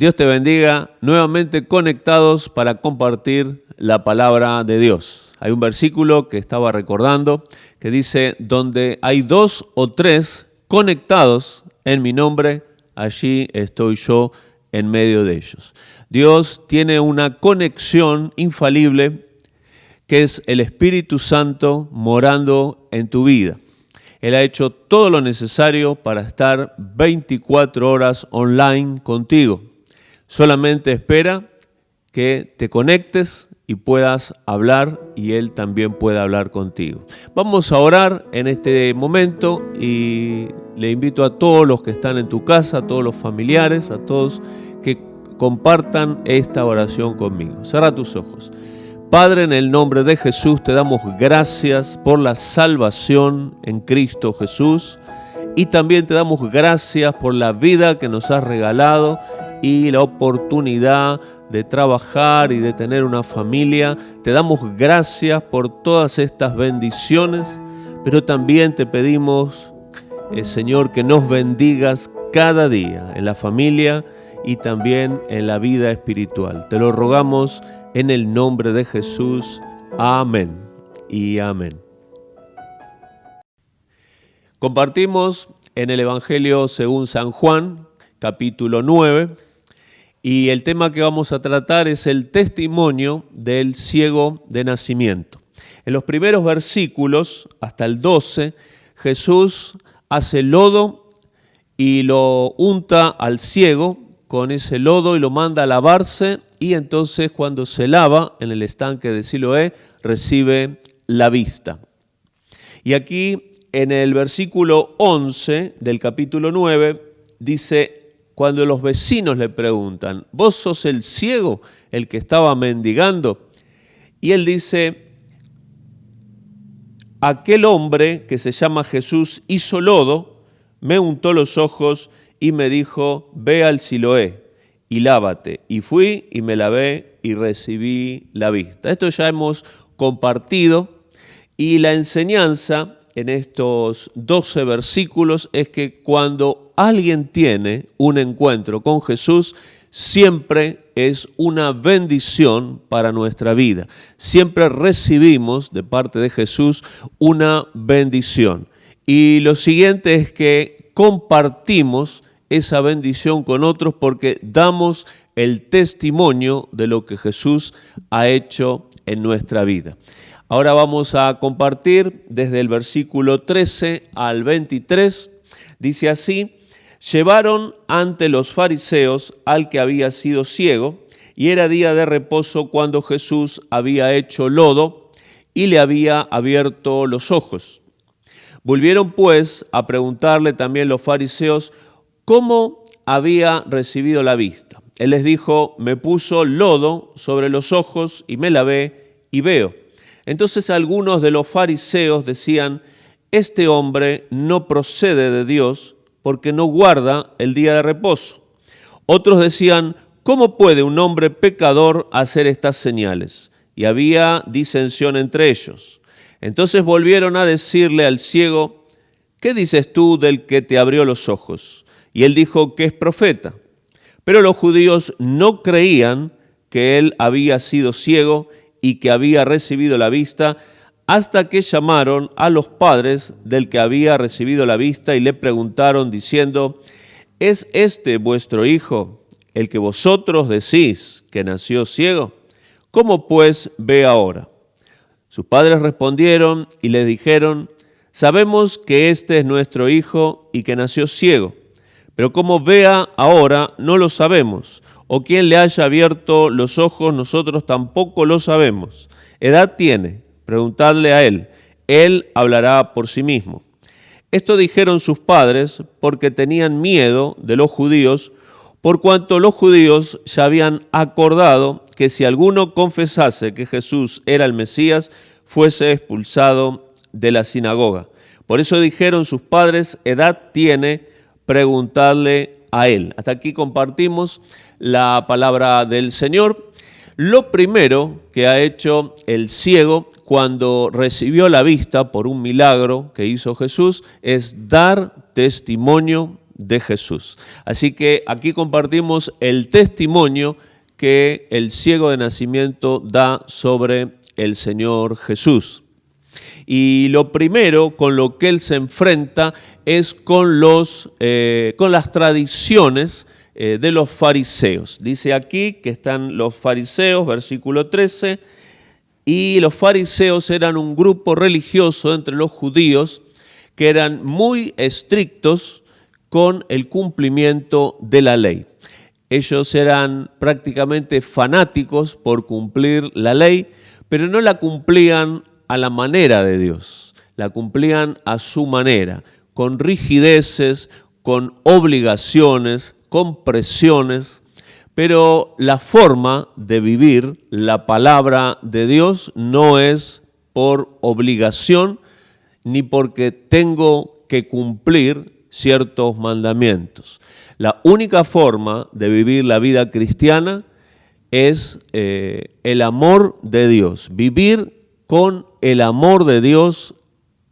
Dios te bendiga, nuevamente conectados para compartir la palabra de Dios. Hay un versículo que estaba recordando que dice, donde hay 2 o 3 conectados en mi nombre, allí estoy yo en medio de ellos. Dios tiene una conexión infalible que es el Espíritu Santo morando en tu vida. Él ha hecho todo lo necesario para estar 24 horas online contigo. Solamente espera que te conectes y puedas hablar y Él también pueda hablar contigo. Vamos a orar en este momento y le invito a todos los que están en tu casa, a todos los familiares, a todos que compartan esta oración conmigo. Cierra tus ojos. Padre, en el nombre de Jesús te damos gracias por la salvación en Cristo Jesús y también te damos gracias por la vida que nos has regalado y la oportunidad de trabajar y de tener una familia. Te damos gracias por todas estas bendiciones, pero también te pedimos, Señor, que nos bendigas cada día en la familia y también en la vida espiritual. Te lo rogamos en el nombre de Jesús. Amén y amén. Compartimos en el Evangelio según San Juan, capítulo 9, y el tema que vamos a tratar es el testimonio del ciego de nacimiento. En los primeros versículos, hasta el 12, Jesús hace lodo y lo unta al ciego con ese lodo y lo manda a lavarse, y entonces cuando se lava en el estanque de Siloé recibe la vista. Y aquí en el versículo 11 del capítulo 9 dice, cuando los vecinos le preguntan, ¿vos sos el ciego, el que estaba mendigando? Y él dice, aquel hombre que se llama Jesús hizo lodo, me untó los ojos y me dijo, ve al Siloé y lávate. Y fui y me lavé y recibí la vista. Esto ya hemos compartido y la enseñanza en estos 12 versículos es que cuando alguien tiene un encuentro con Jesús, siempre es una bendición para nuestra vida. Siempre recibimos de parte de Jesús una bendición. Y lo siguiente es que compartimos esa bendición con otros porque damos el testimonio de lo que Jesús ha hecho en nuestra vida. Ahora vamos a compartir desde el versículo 13 al 23. Dice así, llevaron ante los fariseos al que había sido ciego, y era día de reposo cuando Jesús había hecho lodo y le había abierto los ojos. Volvieron pues a preguntarle también los fariseos cómo había recibido la vista. Él les dijo, me puso lodo sobre los ojos y me lavé y veo. Entonces algunos de los fariseos decían, este hombre no procede de Dios porque no guarda el día de reposo. Otros decían, ¿cómo puede un hombre pecador hacer estas señales? Y había disensión entre ellos. Entonces volvieron a decirle al ciego, ¿qué dices tú del que te abrió los ojos? Y él dijo que es profeta. Pero los judíos no creían que él había sido ciego y que había recibido la vista, hasta que llamaron a los padres del que había recibido la vista y le preguntaron diciendo, ¿es este vuestro hijo, el que vosotros decís que nació ciego? ¿Cómo pues ve ahora? Sus padres respondieron y le dijeron, sabemos que este es nuestro hijo y que nació ciego, pero cómo vea ahora no lo sabemos, o quién le haya abierto los ojos nosotros tampoco lo sabemos. ¿Edad tiene? Preguntadle a él hablará por sí mismo. Esto dijeron sus padres porque tenían miedo de los judíos, por cuanto los judíos ya habían acordado que si alguno confesase que Jesús era el Mesías, fuese expulsado de la sinagoga. Por eso dijeron sus padres, edad tiene, preguntadle a él. Hasta aquí compartimos la palabra del Señor. Lo primero que ha hecho el ciego cuando recibió la vista por un milagro que hizo Jesús es dar testimonio de Jesús. Así que aquí compartimos el testimonio que el ciego de nacimiento da sobre el Señor Jesús. Y lo primero con lo que él se enfrenta es con las tradiciones de los fariseos. Dice aquí que están los fariseos, versículo 13, y los fariseos eran un grupo religioso entre los judíos que eran muy estrictos con el cumplimiento de la ley. Ellos eran prácticamente fanáticos por cumplir la ley, pero no la cumplían a la manera de Dios, la cumplían a su manera, con rigideces, con obligaciones, con presiones, pero la forma de vivir la palabra de Dios no es por obligación ni porque tengo que cumplir ciertos mandamientos. La única forma de vivir la vida cristiana es el amor de Dios, vivir con el amor de Dios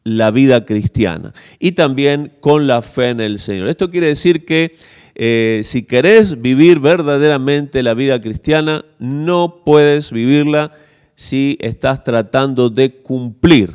la vida cristiana y también con la fe en el Señor. Esto quiere decir que si querés vivir verdaderamente la vida cristiana, no puedes vivirla si estás tratando de cumplir,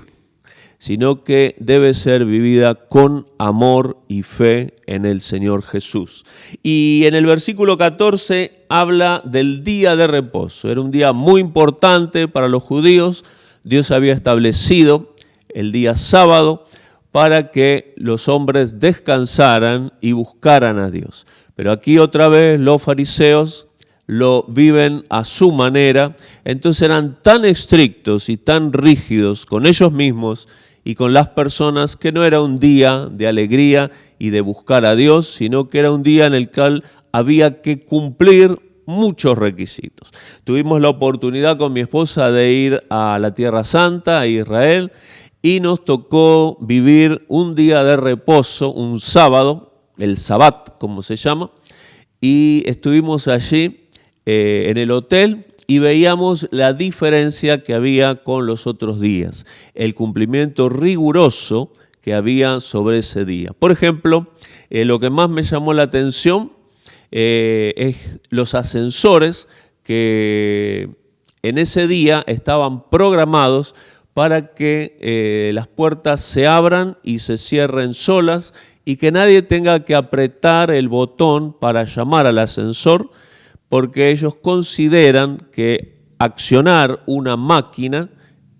sino que debe ser vivida con amor y fe en el Señor Jesús. Y en el versículo 14 habla del día de reposo. Era un día muy importante para los judíos. Dios había establecido el día sábado para que los hombres descansaran y buscaran a Dios. Pero aquí otra vez los fariseos lo viven a su manera, entonces eran tan estrictos y tan rígidos con ellos mismos y con las personas que no era un día de alegría y de buscar a Dios, sino que era un día en el cual había que cumplir muchos requisitos. Tuvimos la oportunidad con mi esposa de ir a la Tierra Santa, a Israel, y nos tocó vivir un día de reposo, un sábado, el Sabbat, como se llama, y estuvimos allí en el hotel y veíamos la diferencia que había con los otros días, el cumplimiento riguroso que había sobre ese día. Por ejemplo, lo que más me llamó la atención es los ascensores que en ese día estaban programados para que las puertas se abran y se cierren solas y que nadie tenga que apretar el botón para llamar al ascensor, porque ellos consideran que accionar una máquina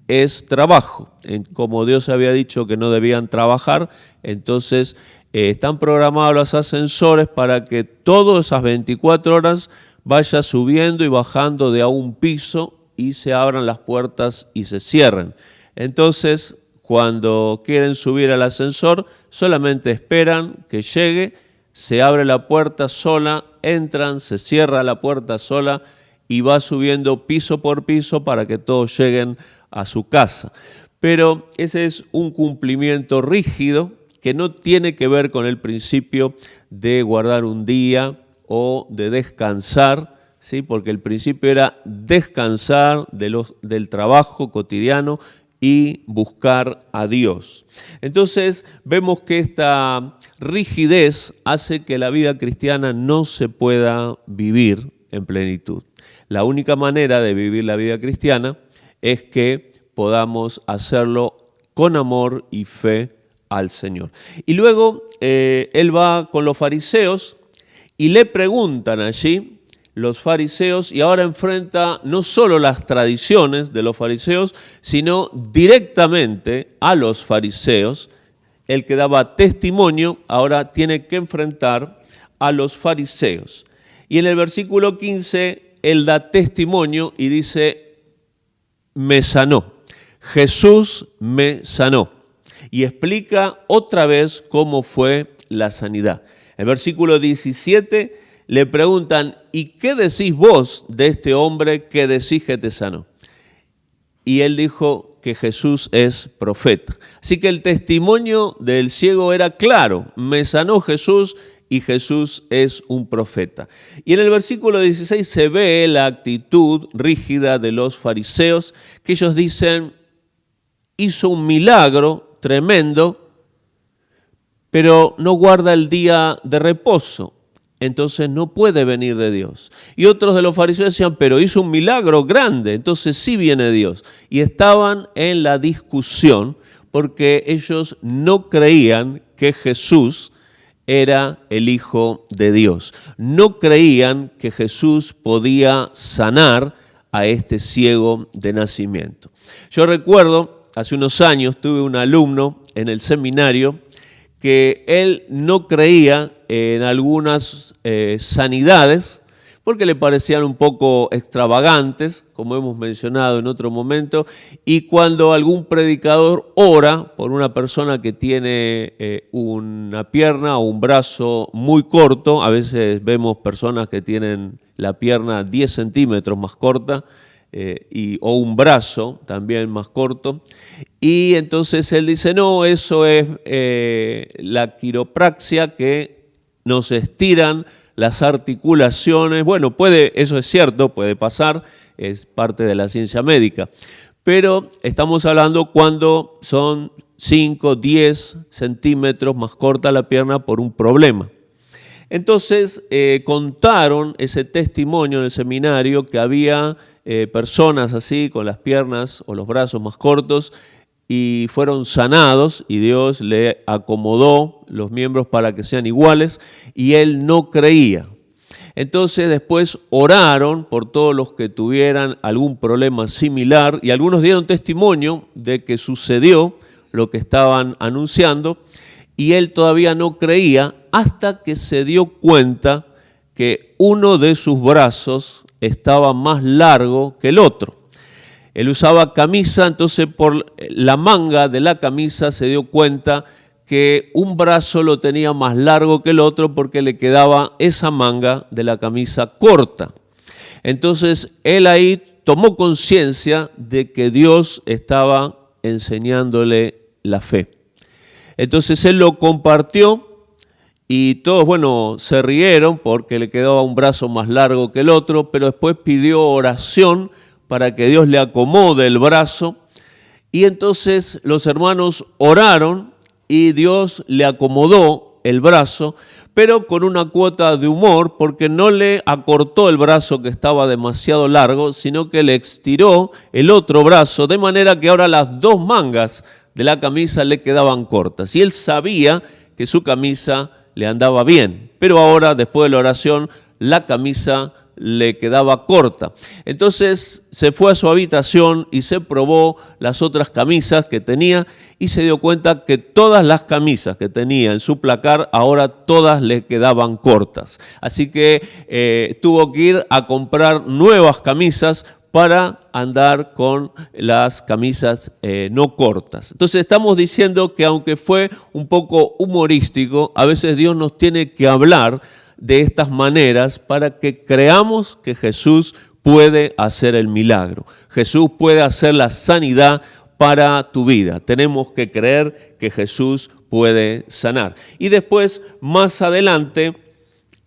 es trabajo. Como Dios había dicho que no debían trabajar, entonces están programados los ascensores para que todas esas 24 horas vaya subiendo y bajando de a un piso y se abran las puertas y se cierren. Entonces, cuando quieren subir al ascensor, solamente esperan que llegue, se abre la puerta sola, entran, se cierra la puerta sola y va subiendo piso por piso para que todos lleguen a su casa. Pero ese es un cumplimiento rígido que no tiene que ver con el principio de guardar un día o de descansar, ¿sí? Porque el principio era descansar del trabajo cotidiano y buscar a Dios. Entonces vemos que esta rigidez hace que la vida cristiana no se pueda vivir en plenitud. La única manera de vivir la vida cristiana es que podamos hacerlo con amor y fe al Señor. Y luego él va con los fariseos y le preguntan allí los fariseos, y ahora enfrenta no solo las tradiciones de los fariseos, sino directamente a los fariseos. El que daba testimonio ahora tiene que enfrentar a los fariseos. Y en el versículo 15, él da testimonio y dice, me sanó. Jesús me sanó. Y explica otra vez cómo fue la sanidad. El versículo 17 le preguntan, ¿y qué decís vos de este hombre que decís que te sanó? Y él dijo que Jesús es profeta. Así que el testimonio del ciego era claro, me sanó Jesús y Jesús es un profeta. Y en el versículo 16 se ve la actitud rígida de los fariseos, que ellos dicen, hizo un milagro tremendo, pero no guarda el día de reposo, entonces no puede venir de Dios. Y otros de los fariseos decían, pero hizo un milagro grande, entonces sí viene Dios. Y estaban en la discusión porque ellos no creían que Jesús era el Hijo de Dios. No creían que Jesús podía sanar a este ciego de nacimiento. Yo recuerdo, hace unos años tuve un alumno en el seminario que él no creía en algunas sanidades porque le parecían un poco extravagantes, como hemos mencionado en otro momento, y cuando algún predicador ora por una persona que tiene una pierna o un brazo muy corto, a veces vemos personas que tienen la pierna 10 centímetros más corta, o un brazo también más corto, y entonces él dice, no, eso es la quiropraxia, que nos estiran las articulaciones. Bueno, eso es cierto, puede pasar, es parte de la ciencia médica, pero estamos hablando cuando son 5, 10 centímetros más corta la pierna por un problema. Entonces contaron ese testimonio en el seminario que había personas así con las piernas o los brazos más cortos y fueron sanados y Dios le acomodó los miembros para que sean iguales y él no creía. Entonces después oraron por todos los que tuvieran algún problema similar y algunos dieron testimonio de que sucedió lo que estaban anunciando y él todavía no creía hasta que se dio cuenta que uno de sus brazos estaba más largo que el otro. Él usaba camisa, entonces por la manga de la camisa se dio cuenta que un brazo lo tenía más largo que el otro porque le quedaba esa manga de la camisa corta. Entonces él ahí tomó conciencia de que Dios estaba enseñándole la fe. Entonces él lo compartió y todos, se rieron porque le quedaba un brazo más largo que el otro, pero después pidió oración para que Dios le acomode el brazo. Y entonces los hermanos oraron y Dios le acomodó el brazo, pero con una cuota de humor, porque no le acortó el brazo que estaba demasiado largo, sino que le estiró el otro brazo, de manera que ahora las dos mangas de la camisa le quedaban cortas. Y él sabía que su camisa le andaba bien, pero ahora, después de la oración, la camisa le quedaba corta. Entonces se fue a su habitación y se probó las otras camisas que tenía y se dio cuenta que todas las camisas que tenía en su placar ahora todas le quedaban cortas. Así que tuvo que ir a comprar nuevas camisas para andar con las camisas no cortas. Entonces estamos diciendo que aunque fue un poco humorístico, a veces Dios nos tiene que hablar de estas maneras para que creamos que Jesús puede hacer el milagro. Jesús puede hacer la sanidad para tu vida. Tenemos que creer que Jesús puede sanar. Y después, más adelante,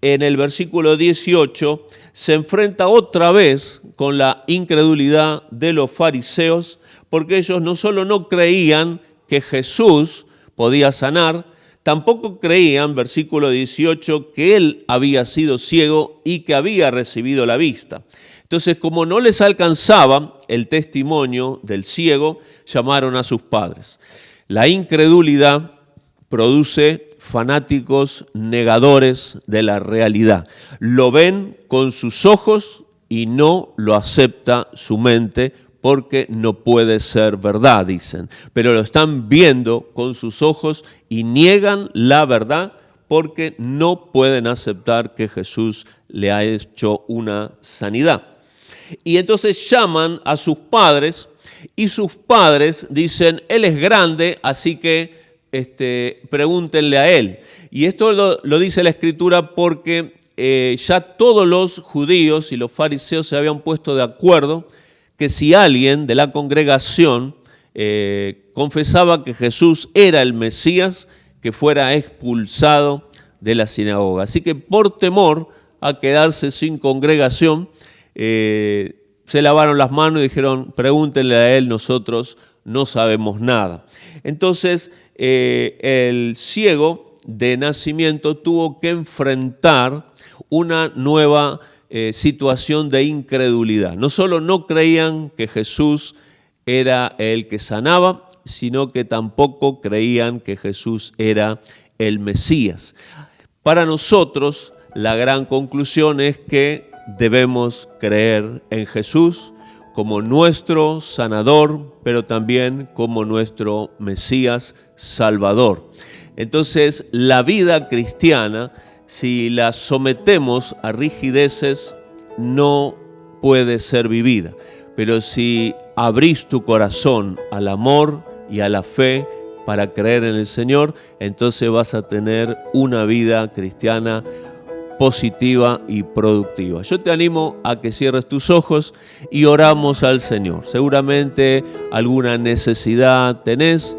en el versículo 18, se enfrenta otra vez con la incredulidad de los fariseos, porque ellos no solo no creían que Jesús podía sanar, tampoco creían, versículo 18, que él había sido ciego y que había recibido la vista. Entonces, como no les alcanzaba el testimonio del ciego, llamaron a sus padres. La incredulidad produce fanáticos negadores de la realidad. Lo ven con sus ojos y no lo acepta su mente, porque no puede ser verdad, dicen. Pero lo están viendo con sus ojos y niegan la verdad porque no pueden aceptar que Jesús le ha hecho una sanidad. Y entonces llaman a sus padres y sus padres dicen, él es grande, así que pregúntenle a él. Y esto lo dice la Escritura porque ya todos los judíos y los fariseos se habían puesto de acuerdo que si alguien de la congregación confesaba que Jesús era el Mesías, que fuera expulsado de la sinagoga. Así que por temor a quedarse sin congregación, se lavaron las manos y dijeron, pregúntenle a él, nosotros no sabemos nada. Entonces el ciego de nacimiento tuvo que enfrentar una nueva situación de incredulidad. No solo no creían que Jesús era el que sanaba, sino que tampoco creían que Jesús era el Mesías. Para nosotros, la gran conclusión es que debemos creer en Jesús como nuestro sanador, pero también como nuestro Mesías Salvador. Entonces, la vida cristiana, si la sometemos a rigideces, no puede ser vivida. Pero si abrís tu corazón al amor y a la fe para creer en el Señor, entonces vas a tener una vida cristiana positiva y productiva. Yo te animo a que cierres tus ojos y oramos al Señor. Seguramente alguna necesidad tenés,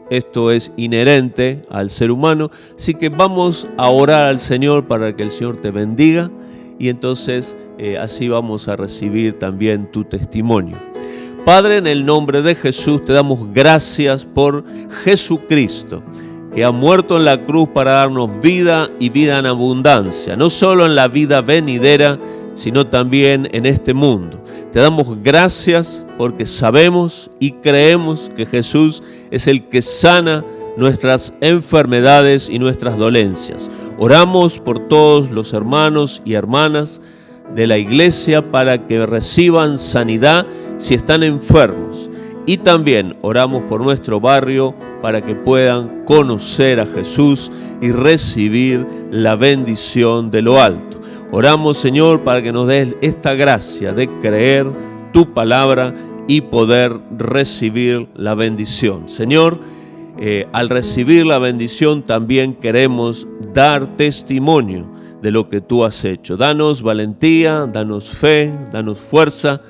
esto es inherente al ser humano, así que vamos a orar al Señor para que el Señor te bendiga y entonces así vamos a recibir también tu testimonio. Padre, en el nombre de Jesús te damos gracias por Jesucristo, que ha muerto en la cruz para darnos vida y vida en abundancia, no solo en la vida venidera, sino también en este mundo. Te damos gracias porque sabemos y creemos que Jesús es el que sana nuestras enfermedades y nuestras dolencias. Oramos por todos los hermanos y hermanas de la iglesia para que reciban sanidad si están enfermos. Y también oramos por nuestro barrio para que puedan conocer a Jesús y recibir la bendición de lo alto. Oramos, Señor, para que nos des esta gracia de creer tu palabra y poder recibir la bendición. Señor, al recibir la bendición también queremos dar testimonio de lo que tú has hecho. Danos valentía, danos fe, danos fuerza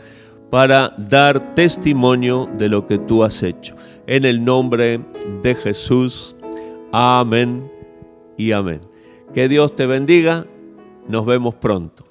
para dar testimonio de lo que tú has hecho. En el nombre de Jesús, amén y amén. Que Dios te bendiga, nos vemos pronto.